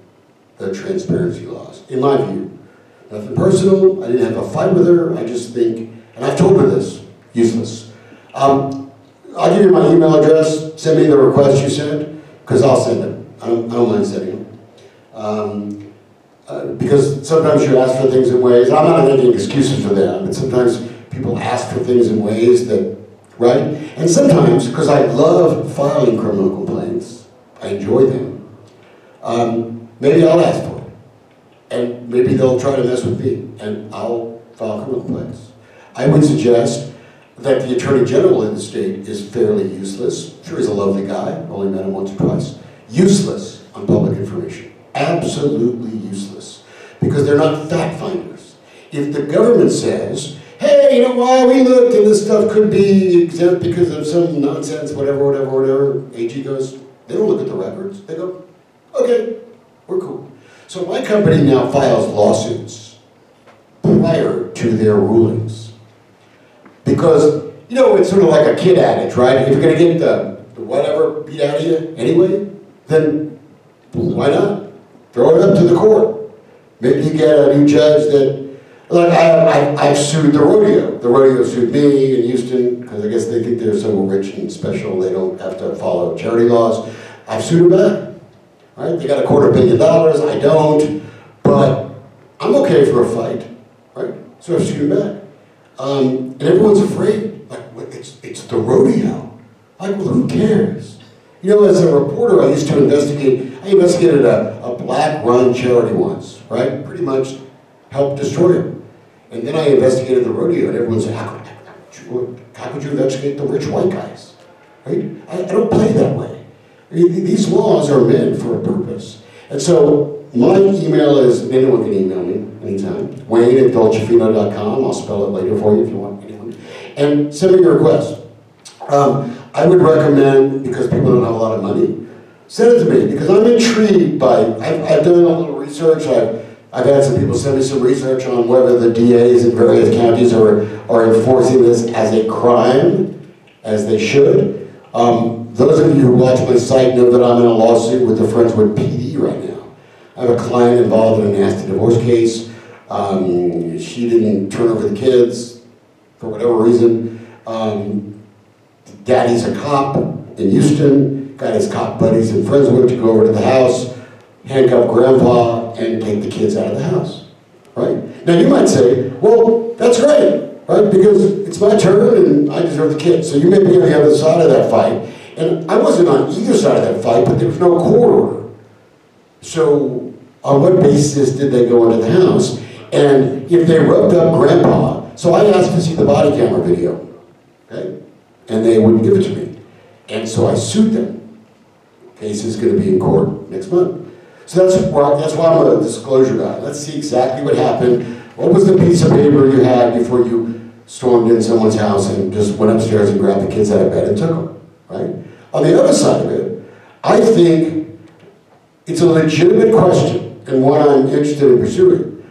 the transparency laws, in my view. Nothing personal, I didn't have a fight with her, I just think, and I've told her this, useless. I'll give you my email address, send me the requests you send, because I'll send them. I don't mind sending them. Because sometimes you ask for things in ways, I'm not making excuses for that, but sometimes people ask for things in ways that, right? And sometimes, because I love filing criminal complaints, I enjoy them, maybe I'll ask for it. And maybe they'll try to mess with me, and I'll file criminal complaints. I would suggest that the Attorney General in the state is fairly useless. Sure, he's a lovely guy, only met him once or twice. Useless on public information. Absolutely useless. because they're not fact finders. If the government says, hey, you know what, we looked and this stuff could be exempt because of some nonsense, whatever, AG goes, they don't look at the records. They go, okay, we're cool. So my company now files lawsuits prior to their rulings. Because, you know, it's sort of like a kid adage, right? If you're going to get the whatever beat out of you anyway, then why not? Throw it up to the court. Maybe you get a new judge that, like I've sued the rodeo. The rodeo sued me in Houston because I guess they think they're so rich and special they don't have to follow charity laws. I've sued them back. Right? They got $250 million, I don't, but I'm okay for a fight, right? So I've sued them back. And everyone's afraid, like, it's the rodeo. Like, well, who cares? You know, as a reporter, I used to investigated a black run charity once, right? Pretty much helped destroy it. And then I investigated the rodeo, and everyone said, how could you investigate the rich white guys, right? I don't play that way. I mean, these laws are meant for a purpose. And so my email is, and anyone can email me anytime, Wayne@Dolcefino.com. I'll spell it later for you if you want anyone. And send me your request. I would recommend, because people don't have a lot of money, send it to me, because I'm intrigued by, I've done a little research. I've had some people send me some research on whether the DAs in various counties are enforcing this as a crime, as they should. Those of you who watch my site know that I'm in a lawsuit with the Friendswood PD right now. I have a client involved in a nasty divorce case. She didn't turn over the kids for whatever reason. Daddy's a cop in Houston, got his cop buddies in Friendswood to go over to the house, handcuff grandpa, and take the kids out of the house, right? Now you might say, well, that's great, right? Because it's my turn and I deserve the kids. So you may be on the other side of that fight. And I wasn't on either side of that fight, but there was no court order. So on what basis did they go into the house? And if they rubbed up grandpa, so I asked to see the body camera video, okay? And they wouldn't give it to me. And so I sued them. Case is gonna be in court next month. So that's why I'm a disclosure guy. Let's see exactly what happened. What was the piece of paper you had before you stormed in someone's house and just went upstairs and grabbed the kids out of bed and took them, right? On the other side of it, I think it's a legitimate question, and one I'm interested in pursuing,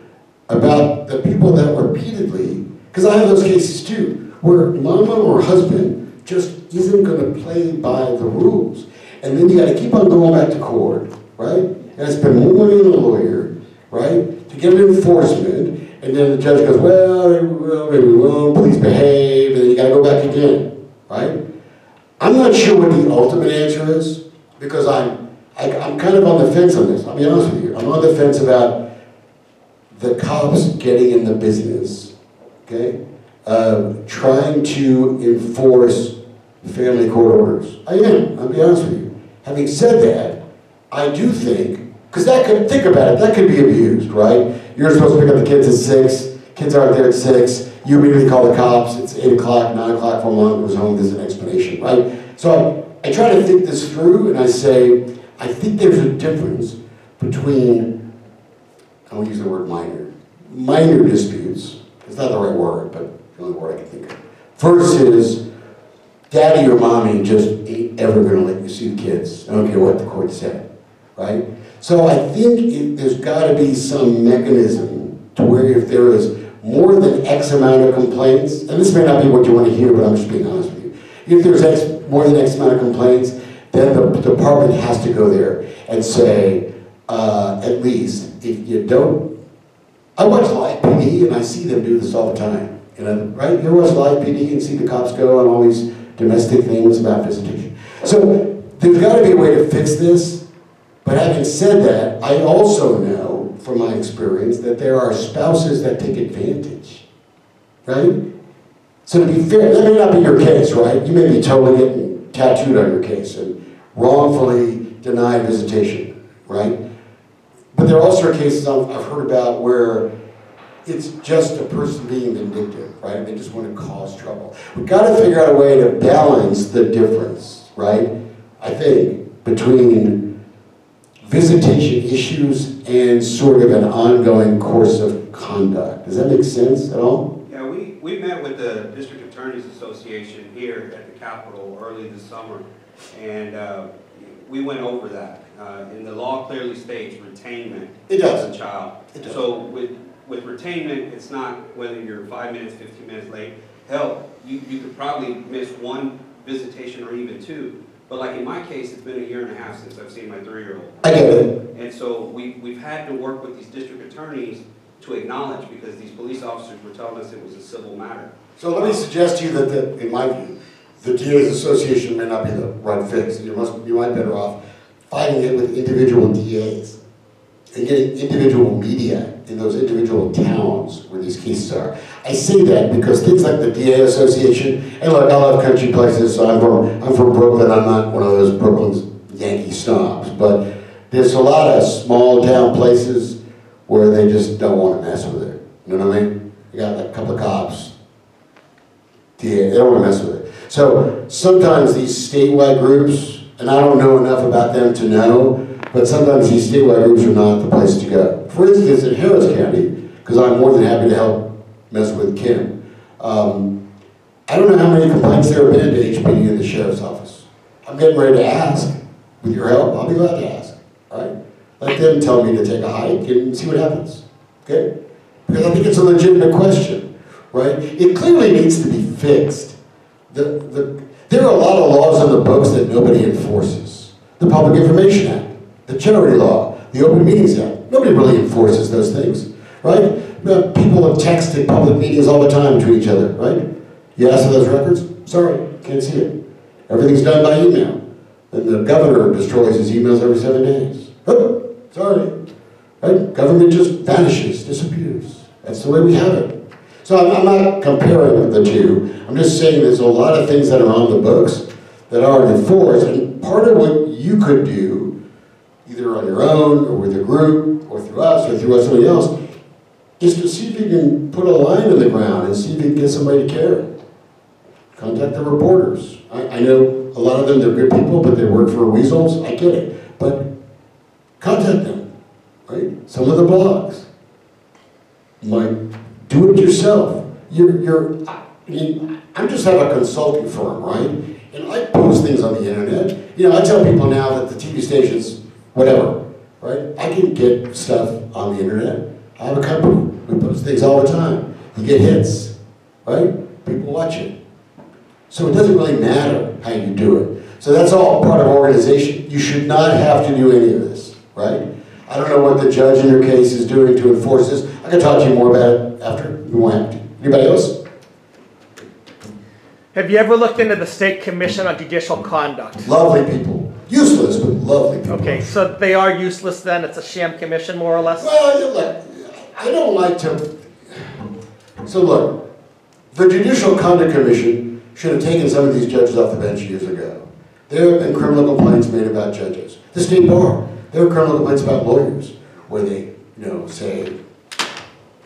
about the people that repeatedly, because I have those cases too, where mama or husband just isn't going to play by the rules. And then you got to keep on going back to court, right? You got to spend more money on a lawyer, right? To get an enforcement, and then the judge goes, well, maybe we won't, please behave, and then you got to go back again, right? I'm not sure what the ultimate answer is, because I'm kind of on the fence on this. I'll be honest with you. I'm on the fence about the cops getting in the business, okay, of trying to enforce family court orders. I am, I'll be honest with you. Having said that, I do think, because think about it, that could be abused, right? You're supposed to pick up the kids at 6, kids aren't there at 6, you immediately call the cops, it's 8 o'clock, 9 o'clock for mom goes home, there's an explanation, right? So I try to think this through, and I say, I think there's a difference between, I won't use the word minor disputes, it's not the right word, but the only word I can think of, versus daddy or mommy just ain't ever gonna let you see the kids. I don't care what the court said, right? So I think there's gotta be some mechanism to where if there is more than X amount of complaints, and this may not be what you want to hear, but I'm just being honest with you. If there's more than X amount of complaints, then the department has to go there and say, at least, if you don't, I watch Live PD and I see them do this all the time, you know, right? You watch Live PD and see the cops go on all these domestic things about visitation. So there's got to be a way to fix this, but having said that, I also know from my experience that there are spouses that take advantage, right? So to be fair, that may not be your case, right? You may be totally getting tattooed on your case and wrongfully denied visitation, right? But there are also cases I've heard about where it's just a person being vindictive, right? They just want to cause trouble. We've got to figure out a way to balance the difference, right? I think, between visitation issues and sort of an ongoing course of conduct. Does that make sense at all? Yeah, we met with the District Attorneys Association here at the Capitol early this summer, and we went over that. And the law clearly states retainment as a child. So with retainment, it's not whether you're 5 minutes, 15 minutes late. Hell, you could probably miss one visitation or even two. But like in my case, it's been 1.5 years since I've seen my 3-year-old. I get it. And so we've had to work with these district attorneys to acknowledge, because these police officers were telling us it was a civil matter. So let me suggest to you that, in my view, the DA's Association may not be the right fix. You might be better off fighting it with individual DAs and getting individual media in those individual towns where these cases are. I say that because things like the DA Association, and look, I love country places, so I'm from Brooklyn. I'm not one of those Brooklyn's Yankee snobs, but there's a lot of small town places where they just don't want to mess with it. You know what I mean? You got like a couple of cops, DA, they don't want to mess with it. So sometimes these statewide groups, and I don't know enough about them to know, but sometimes these statewide groups are not the place to go. For instance, in Harris County, because I'm more than happy to help mess with Kim, I don't know how many complaints there have been to HPD in the sheriff's office. I'm getting ready to ask. With your help, I'll be glad to ask. All right? Let them tell me to take a hike and see what happens. Okay? Because I think it's a legitimate question, right? It clearly needs to be fixed. There are a lot of laws in the books that nobody enforces. The Public Information Act, the Charity Law, the Open Meetings Act. Nobody really enforces those things, right? People have texted public meetings all the time to each other, right? You ask for those records? Sorry, can't see it. Everything's done by email. And the governor destroys his emails every 7 days. Oh, sorry. Right? Government just vanishes, disappears. That's the way we have it. So I'm not comparing the two. I'm just saying there's a lot of things that are on the books that aren't enforced. And part of what you could do, either on your own or with a group or through us or through somebody else, is to see if you can put a line in the ground and see if you can get somebody to care. Contact the reporters. I know a lot of them, they're good people, but they work for weasels. I get it. But contact them, right? Some of the blogs. Do it yourself. I just have a consulting firm, right? And I post things on the internet. You know, I tell people now that the TV stations, whatever, right? I can get stuff on the internet. I have a company. We post things all the time. You get hits, right? People watch it. So it doesn't really matter how you do it. So that's all part of organization. You should not have to do any of this, right? I don't know what the judge in your case is doing to enforce this. I can talk to you more about it after. We won't have to. Anybody else? Have you ever looked into the State Commission on Judicial Conduct? Lovely people. Useless, but lovely people. Okay, so they are useless then? It's a sham commission, more or less? Well, look, I don't like to... So look, the Judicial Conduct Commission should have taken some of these judges off the bench years ago. There have been criminal complaints made about judges. The State Bar, there are criminal complaints about lawyers where they, say,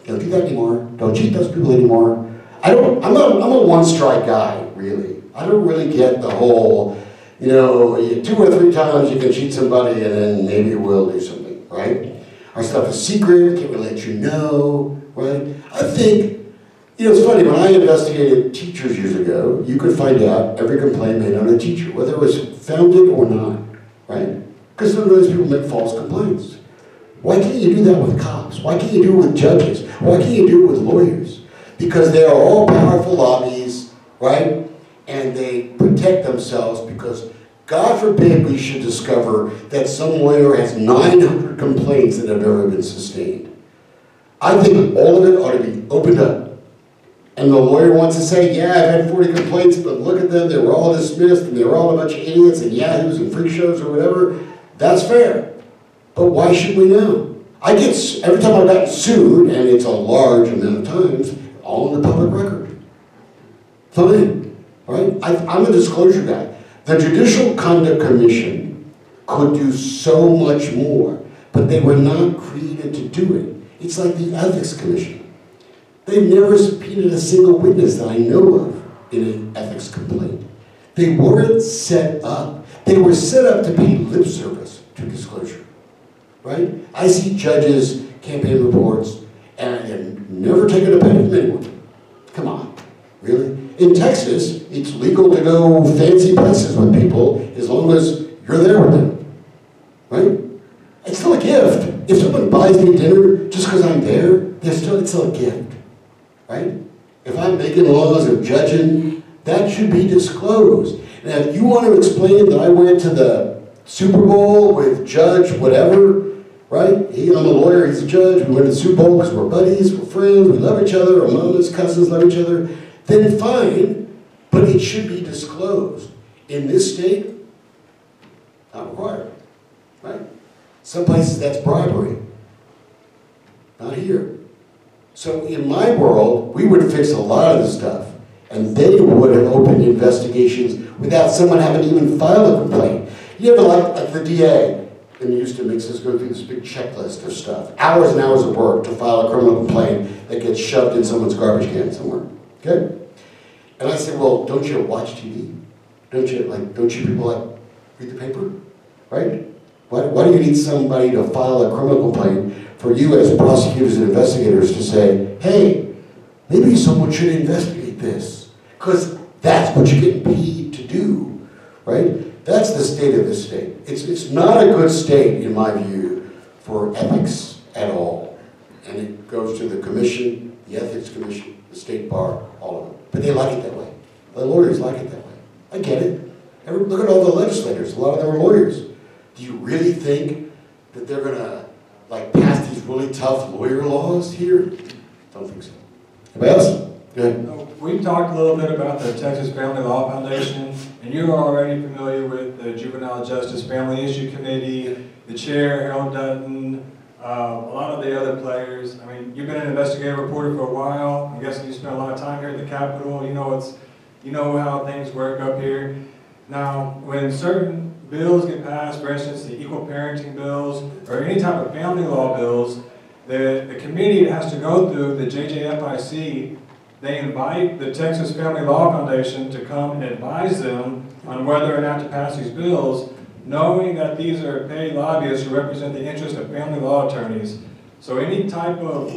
don't do that anymore, don't cheat those people anymore. I'm a one-strike guy, really. I don't really get the whole, 2 or 3 times you can cheat somebody and then maybe we'll do something, right? Our stuff is secret, can't really let you know, right? I think, it's funny, when I investigated teachers years ago, you could find out every complaint made on a teacher, whether it was founded or not, right? Because sometimes people make false complaints. Why can't you do that with cops? Why can't you do it with judges? Why can't you do it with lawyers? Because they are all powerful lobbies, right? And they protect themselves because, God forbid, we should discover that some lawyer has 900 complaints that have ever been sustained. I think all of it ought to be opened up. And the lawyer wants to say, yeah, I've had 40 complaints, but look at them, they were all dismissed, and they were all a bunch of idiots and yahoos and freak shows or whatever. That's fair. But why should we know? Every time I've gotten sued, and it's a large amount of times, all in the public record. Fine, right? I'm a disclosure guy. The Judicial Conduct Commission could do so much more, but they were not created to do it. It's like the Ethics Commission. They've never subpoenaed a single witness that I know of in an ethics complaint. They weren't set up. They were set up to pay lip service to disclosure. right? I see judges' campaign reports and never taken a penny from anyone. Come on, really? In Texas, it's legal to go fancy places with people as long as you're there with them, right? It's still a gift. If someone buys me dinner just because I'm there, it's still a gift, right? If I'm making laws or judging, that should be disclosed. Now, if you want to explain that I went to the Super Bowl with Judge whatever, right? I'm a lawyer, he's a judge, we went to the Super Bowl because we're buddies, we're friends, we love each other, our mothers, cousins love each other, then fine, but it should be disclosed. In this state, not required, right? Some places that's bribery, not here. So in my world, we would fix a lot of the stuff, and they would have opened investigations without someone having to even file a complaint. You ever like the DA in Houston makes us go through this big checklist of stuff, hours and hours of work to file a criminal complaint that gets shoved in someone's garbage can somewhere, okay? And I said, well, don't you watch TV? Don't you people read the paper, right? Why do you need somebody to file a criminal complaint for you as prosecutors and investigators to say, hey, maybe someone should investigate this? Because that's what you're getting paid to do, right? That's the state of this state. It's not a good state, in my view, for ethics at all. And it goes to the commission, the ethics commission, the state bar, all of them. But they like it that way. The lawyers like it that way. I get it. Look at all the legislators. A lot of them are lawyers. Do you really think that they're going to pass these really tough lawyer laws here? Don't think so. Anybody else? Go ahead. We talked a little bit about the Texas Family Law Foundation, and you're already familiar with the Juvenile Justice Family Issue Committee, the chair, Harold Dutton, a lot of the other players. I mean, you've been an investigative reporter for a while. I'm guessing you spent a lot of time here at the Capitol. You know how things work up here. Now, when certain bills get passed, for instance, the equal parenting bills, or any type of family law bills, the committee that has to go through, the JJFIC, they invite the Texas Family Law Foundation to come and advise them on whether or not to pass these bills, knowing that these are paid lobbyists who represent the interest of family law attorneys. So any type of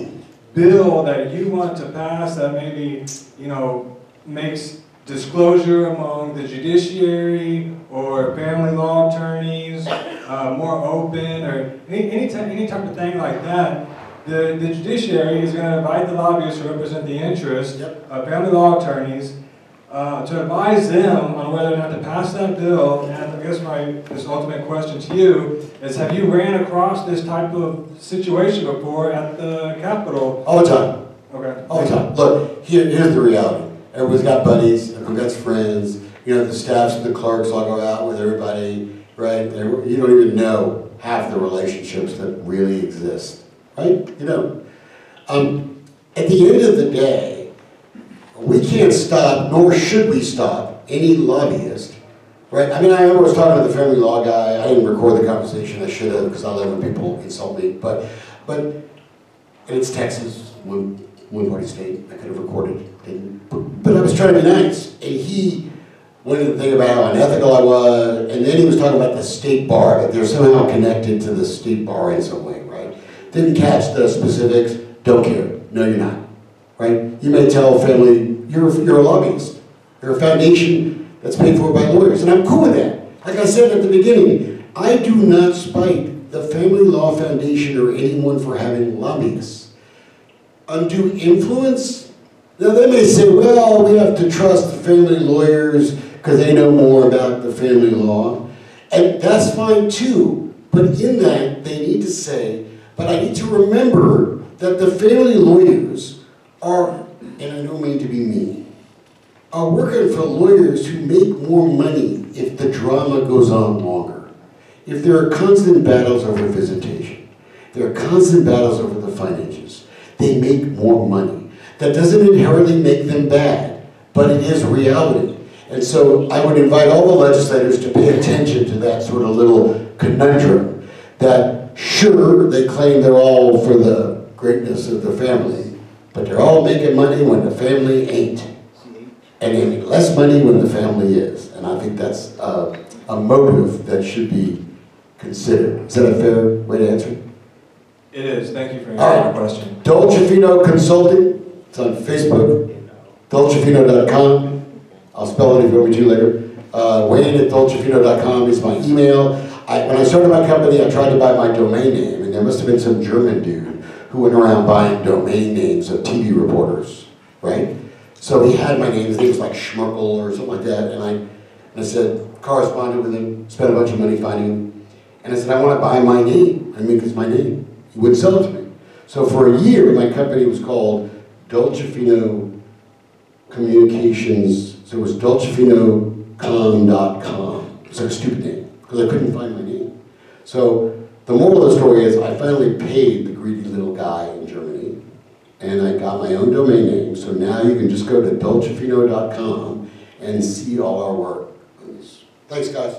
bill that you want to pass that maybe, makes disclosure among the judiciary or family law attorneys more open, or any type of thing like that, the judiciary is going to invite the lobbyists who represent the interest of family law attorneys to advise them on whether or not to pass that bill. And I guess this ultimate question to you is, have you ran across this type of situation before at the Capitol? All the time. Okay. All the time. Look, here's the reality. Everybody's got buddies, everyone's got friends. The staffs and the clerks all go out with everybody, right? You don't even know half the relationships that really exist, right? You don't. At the end of the day, we can't stop, nor should we stop, any lobbyist, right? I mean, I remember I was talking to the family law guy. I didn't record the conversation. I should have, because I love when people insult me. But and it's Texas, one-party state. I could have recorded, didn't. But I was trying to be nice, and he wanted to think about how unethical I was, and then he was talking about the state bar, that they're somehow connected to the state bar in some way, right? Didn't catch the specifics, don't care. No, you're not, right? You may tell family, you're a lobbyist. You're a foundation that's paid for by lawyers, and I'm cool with that. Like I said at the beginning, I do not spite the Family Law Foundation or anyone for having lobbyists. Undue influence? Now they may say, well, we have to trust the family lawyers because they know more about the family law. And that's fine too. But in that, they need to say, but I need to remember that the family lawyers are, and I don't mean to be mean, are working for lawyers who make more money if the drama goes on longer. If there are constant battles over visitation, there are constant battles over the finances, they make more money. That doesn't inherently make them bad, but it is reality. And so I would invite all the legislators to pay attention to that sort of little conundrum, that sure, they claim they're all for the greatness of the family, but they're all making money when the family ain't. And they make less money when the family is. And I think that's a motive that should be consider. Is that a fair way to answer it? It is. Thank you for All answering right. the question. Dolcefino Consulting. It's on Facebook. Dolcefino.com. I'll spell it if you want me to later. Wayne@dolcefino.com is my email. When I started my company, I tried to buy my domain name, and there must have been some German dude who went around buying domain names of TV reporters, right? So he had my name. His name was like Schmerkel or something like that, and I said, corresponded with him, spent a bunch of money finding him, and I said, I want to buy my name. I mean, it's my name. He wouldn't sell it to me. So for a year, my company was called Dolcefino Communications. So it was dolcefinocom.com. It's like a stupid name, because I couldn't find my name. So the moral of the story is I finally paid the greedy little guy in Germany, and I got my own domain name. So now you can just go to dolcefino.com and see all our work. Thanks, guys.